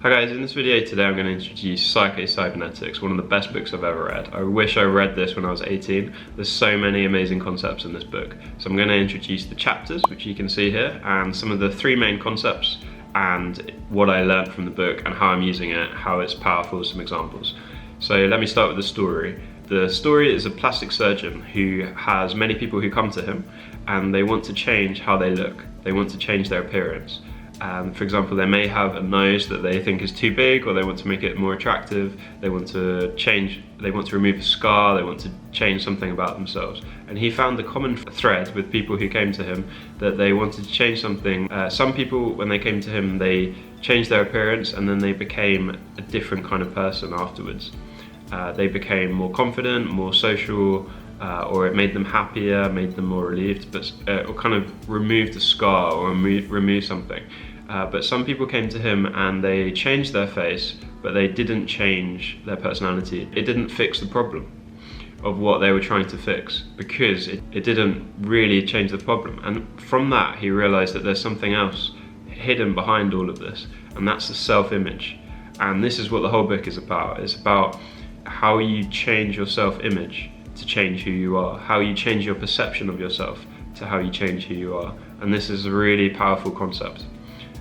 Hi guys, in this video today I'm going to introduce Psycho-Cybernetics, one of the best books I've ever read. I wish I read this when I was 18. There's so many amazing concepts in this book. So I'm going to introduce the chapters, which you can see here, and some of the three main concepts and what I learned from the book and how I'm using it, how it's powerful, some examples. So let me start with the story. The story is a plastic surgeon who has many people who come to him and they want to change how they look. They want to change their appearance. For example, they may have a nose that they think is too big, or they want to make it more attractive. They want to remove a scar, they want to change something about themselves. And he found the common thread with people who came to him, that they wanted to change something. Some people, when they came to him, they changed their appearance and then they became a different kind of person afterwards. They became more confident, more social, or it made them happier, made them more relieved, but or kind of removed a scar or removed something. But some people came to him and they changed their face, but they didn't change their personality. It didn't fix the problem of what they were trying to fix, because it didn't really change the problem. And from that, he realized that there's something else hidden behind all of this, and that's the self-image. And this is what the whole book is about. It's about how you change your self-image to change who you are, how you change your perception of yourself to how you change who you are. And this is a really powerful concept.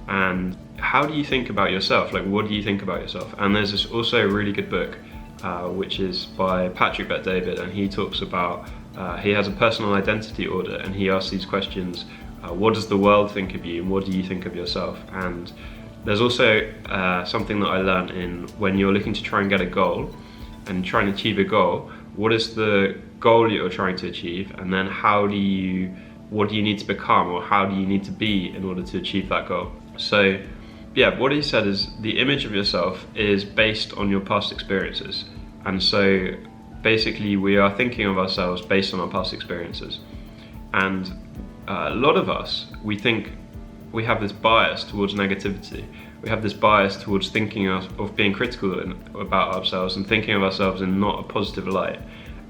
And how do you think about yourself? Like, what do you think about yourself? And there's also a really good book, which is by Patrick Bet-David, and he talks about, he has a personal identity audit, and he asks these questions, what does the world think of you, and what do you think of yourself? And there's also something that I learned in when you're looking to try and get a goal, and trying to achieve a goal, what is the goal you're trying to achieve, and then what do you need to become, or how do you need to be in order to achieve that goal? So yeah, what he said is the image of yourself is based on your past experiences. And so basically we are thinking of ourselves based on our past experiences. And a lot of us, we think we have this bias towards negativity. We have this bias towards thinking of being critical about ourselves and thinking of ourselves in not a positive light.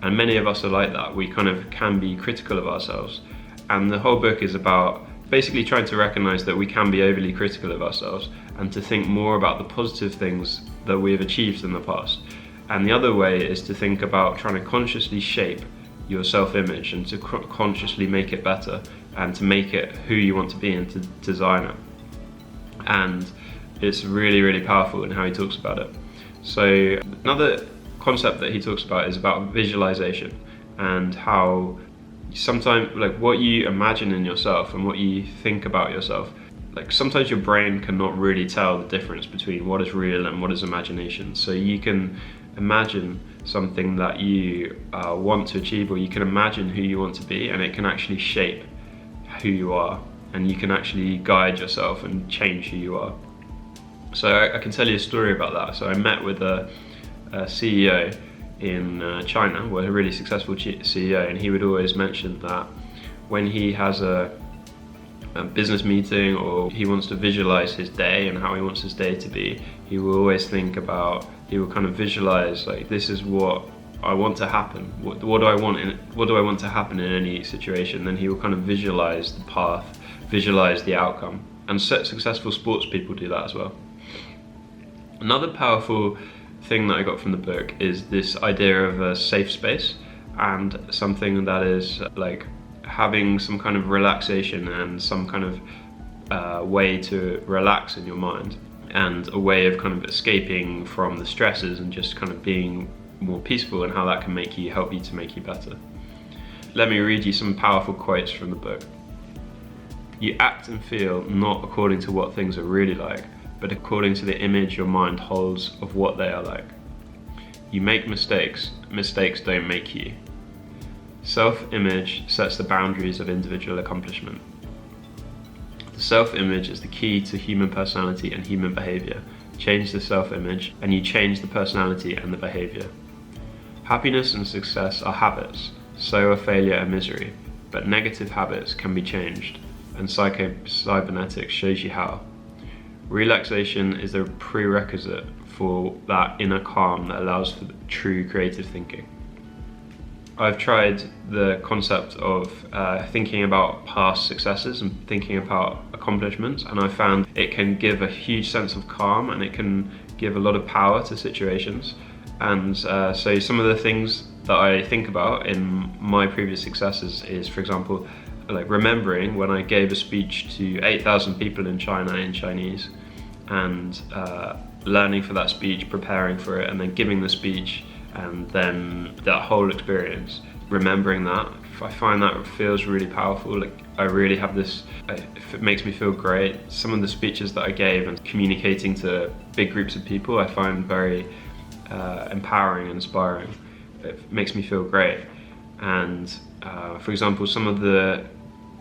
And many of us are like that. We kind of can be critical of ourselves. And the whole book is about basically trying to recognize that we can be overly critical of ourselves and to think more about the positive things that we have achieved in the past. And the other way is to think about trying to consciously shape your self-image and to consciously make it better and to make it who you want to be and to design it. And it's really, really powerful in how he talks about it. So another concept that he talks about is about visualization, and how sometimes, like, what you imagine in yourself and what you think about yourself, like sometimes your brain cannot really tell the difference between what is real and what is imagination. So you can imagine something that you want to achieve, or you can imagine who you want to be, and it can actually shape who you are, and you can actually guide yourself and change who you are. So I can tell you a story about that. So I met with a CEO in China, well, a really successful CEO, and he would always mention that when he has a business meeting, or he wants to visualize his day and how he wants his day to be, he will always think about, he will kind of visualize, like, this is what I want to happen. What do I want to happen in any situation? Then he will kind of visualize the path, visualize the outcome. And successful sports people do that as well. Another powerful thing that I got from the book is this idea of a safe space, and something that is like having some kind of relaxation and some kind of way to relax in your mind, and a way of kind of escaping from the stresses and just kind of being more peaceful, and how that can help you to make you better. Let me read you some powerful quotes from the book. You act and feel not according to what things are really like, but according to the image your mind holds of what they are like. You make mistakes, mistakes don't make you. Self-image sets the boundaries of individual accomplishment. The self-image is the key to human personality and human behavior. Change the self-image and you change the personality and the behavior. Happiness and success are habits, so are failure and misery, but negative habits can be changed, and Psycho-Cybernetics shows you how. Relaxation is a prerequisite for that inner calm that allows for true creative thinking. I've tried the concept of thinking about past successes and thinking about accomplishments, and I found it can give a huge sense of calm, and it can give a lot of power to situations. And so some of the things that I think about in my previous successes is, for example, like remembering when I gave a speech to 8,000 people in China in Chinese, and learning for that speech, preparing for it, and then giving the speech, and then that whole experience, remembering that, I find that feels really powerful. Like I really have this, it makes me feel great. Some of the speeches that I gave and communicating to big groups of people, I find very empowering and inspiring. It makes me feel great. And for example, some of the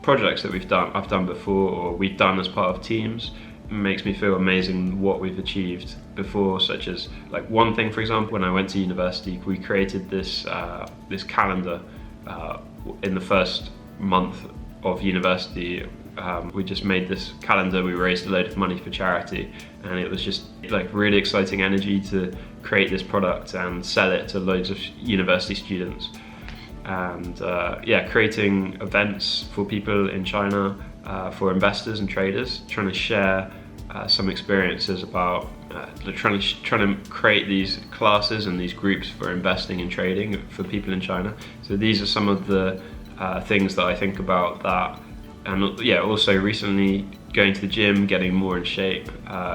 projects that I've done before, or we've done as part of teams, makes me feel amazing what we've achieved before, such as like one thing, for example, when I went to university, we created this this calendar in the first month of university. We just made this calendar, we raised a load of money for charity, and it was just like really exciting energy to create this product and sell it to loads of university students. And yeah, creating events for people in China, for investors and traders, trying to share some experiences about trying to create these classes and these groups for investing and trading for people in China. So these are some of the things that I think about that. And yeah, also recently going to the gym, getting more in shape,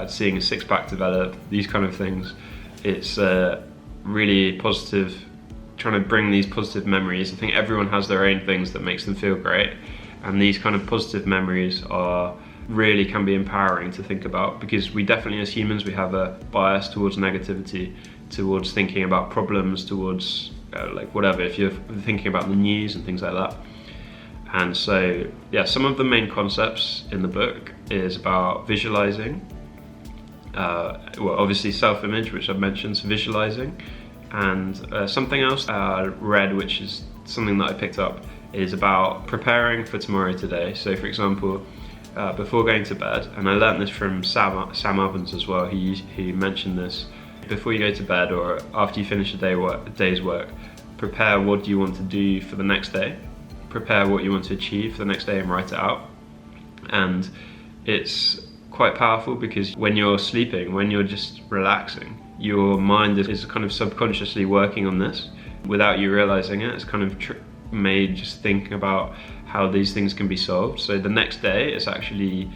seeing a six-pack develop, these kind of things. It's really positive, trying to bring these positive memories. I think everyone has their own things that makes them feel great, and these kind of positive memories really can be empowering to think about, because we definitely, as humans, we have a bias towards negativity, towards thinking about problems, towards like whatever, if you're thinking about the news and things like that. And so yeah, some of the main concepts in the book is about visualizing, well, obviously self-image, which I've mentioned, so visualizing, and something else I read, which is something that I picked up, is about preparing for tomorrow today. So for example, before going to bed, and I learned this from Sam Ovens as well, he mentioned this, before you go to bed or after you finish a day's work, prepare what do you want to do for the next day, prepare what you want to achieve for the next day and write it out. And it's quite powerful because when you're sleeping, when you're just relaxing, your mind is kind of subconsciously working on this without you realizing it. It's kind of made just thinking about how these things can be solved. So the next day it's actually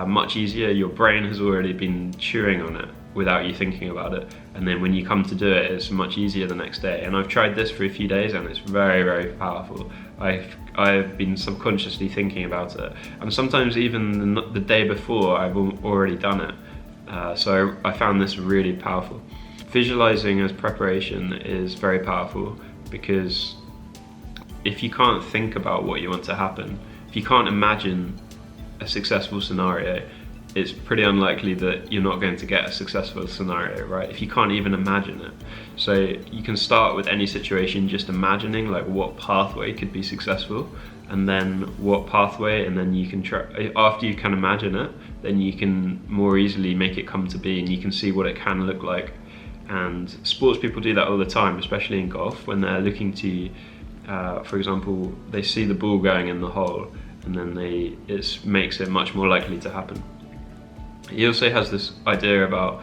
much easier. Your brain has already been chewing on it without you thinking about it, and then when you come to do it, it's much easier the next day. And I've tried this for a few days and it's very, very powerful. I've been subconsciously thinking about it, and sometimes even the day before I've already done it. So I found this really powerful. Visualizing as preparation is very powerful, because if you can't think about what you want to happen, if you can't imagine a successful scenario, it's pretty unlikely that you're not going to get a successful scenario, right? If you can't even imagine it. So you can start with any situation just imagining like what pathway could be successful, and then what pathway, and then you can try, after you can imagine it, then you can more easily make it come to be, and you can see what it can look like. And sports people do that all the time, especially in golf, when they're looking to, for example, they see the ball going in the hole, and then it makes it much more likely to happen. He also has this idea about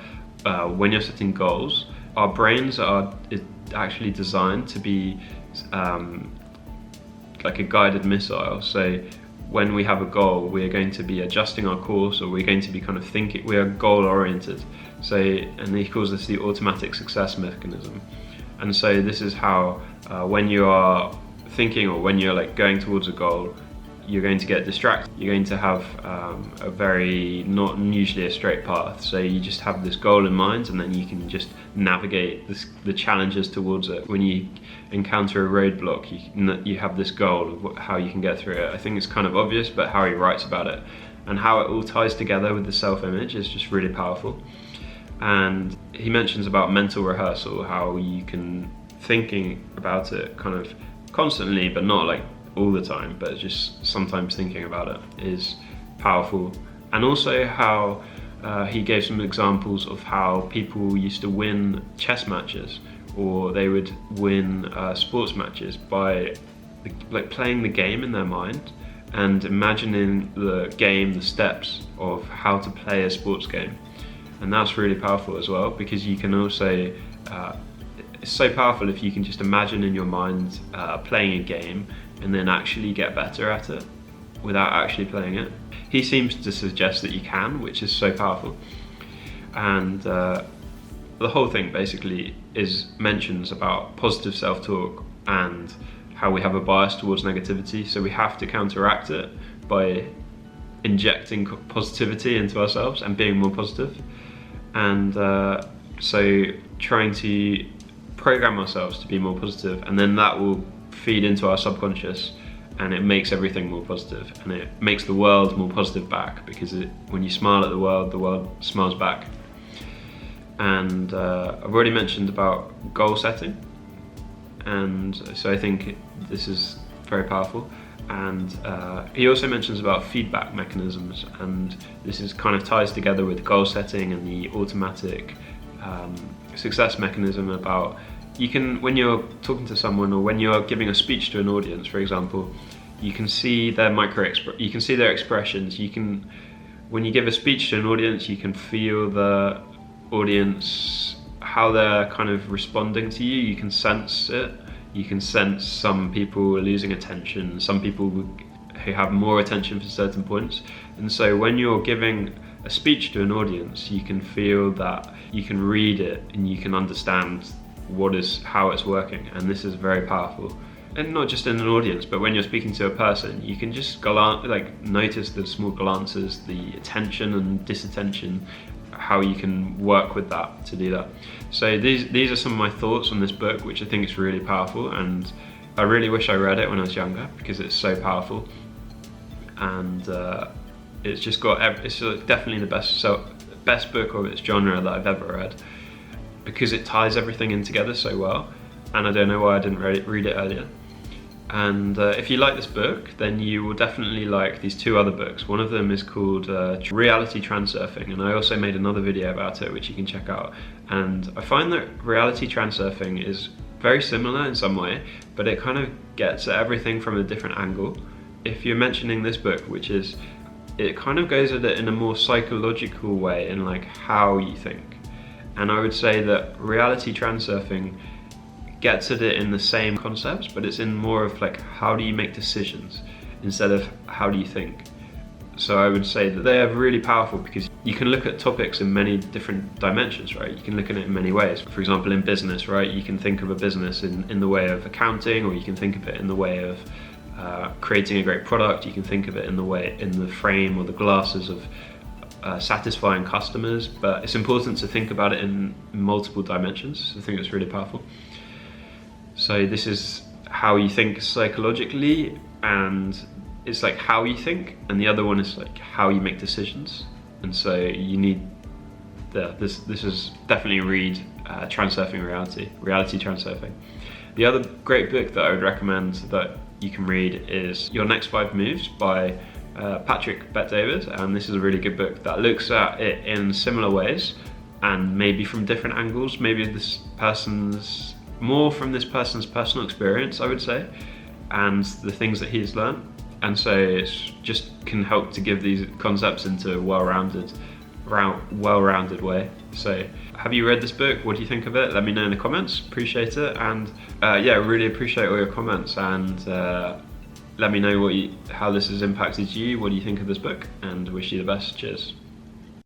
when you're setting goals, our brains are actually designed to be like a guided missile. So when we have a goal, we're going to be adjusting our course, or we're going to be kind of thinking, we are goal oriented. So, and he calls this the automatic success mechanism. And so this is how when you are thinking, or when you're like going towards a goal, you're going to get distracted. You're going to have a very, not usually a straight path. So you just have this goal in mind, and then you can just navigate the challenges towards it. When you encounter a roadblock, you have this goal of how you can get through it. I think it's kind of obvious, but how he writes about it and how it all ties together with the self-image is just really powerful. And he mentions about mental rehearsal, how you can thinking about it kind of constantly, but not like all the time, but just sometimes thinking about it is powerful. And also how he gave some examples of how people used to win chess matches or they would win sports matches by playing the game in their mind and imagining the game, the steps of how to play a sports game. And that's really powerful as well, because you can also, it's so powerful if you can just imagine in your mind playing a game and then actually get better at it without actually playing it. He seems to suggest that you can, which is so powerful. And the whole thing basically mentions about positive self-talk and how we have a bias towards negativity, so we have to counteract it by injecting positivity into ourselves and being more positive. And so trying to program ourselves to be more positive, and then that will feed into our subconscious, and it makes everything more positive, and it makes the world more positive back, because when you smile at the world smiles back. And I've already mentioned about goal setting, and so I think this is very powerful. And he also mentions about feedback mechanisms, and this is kind of ties together with goal setting and the automatic success mechanism about when you're talking to someone, or when you're giving a speech to an audience, for example, you can see their you can see their expressions. When you give a speech to an audience, you can feel the audience, how they're kind of responding to you. You can sense it. You can sense some people are losing attention, some people who have more attention for certain points. And so when you're giving a speech to an audience, you can feel that, you can read it, and you can understand how it's working. And this is very powerful. And not just in an audience, but when you're speaking to a person, you can just notice the small glances, the attention and disattention, how you can work with that to do that. So these are some of my thoughts on this book, which I think is really powerful, and I really wish I read it when I was younger, because it's so powerful. And it's definitely the best book of its genre that I've ever read, because it ties everything in together so well, and I don't know why I didn't read it earlier. And if you like this book, then you will definitely like these two other books. One of them is called Reality Transurfing, and I also made another video about it, which you can check out. And I find that reality transurfing is very similar in some way, but it kind of gets at everything from a different angle. If you're mentioning this book, it kind of goes at it in a more psychological way, in like how you think. And I would say that reality transurfing gets at it in the same concepts, but it's in more of like, how do you make decisions instead of how do you think. So I would say that they are really powerful, because you can look at topics in many different dimensions, right? You can look at it in many ways. For example, in business, right? You can think of a business in the way of accounting, or you can think of it in the way of creating a great product. You can think of it in the frame or the glasses of satisfying customers, but it's important to think about it in multiple dimensions. I think it's really powerful. So this is how you think psychologically, and it's like how you think, and the other one is like how you make decisions. And so you need this is definitely read Transurfing Reality Transurfing. The other great book that I would recommend that you can read is Your Next 5 Moves by Patrick Bet-David, and this is a really good book that looks at it in similar ways, and maybe from different angles, maybe more from this person's personal experience, I would say, and the things that he's learned. And so it just can help to give these concepts into a well-rounded way. So have you read this book? What do you think of it? Let me know in the comments. Appreciate it. And yeah, really appreciate all your comments, and let me know how this has impacted you. What do you think of this book? And wish you the best. Cheers.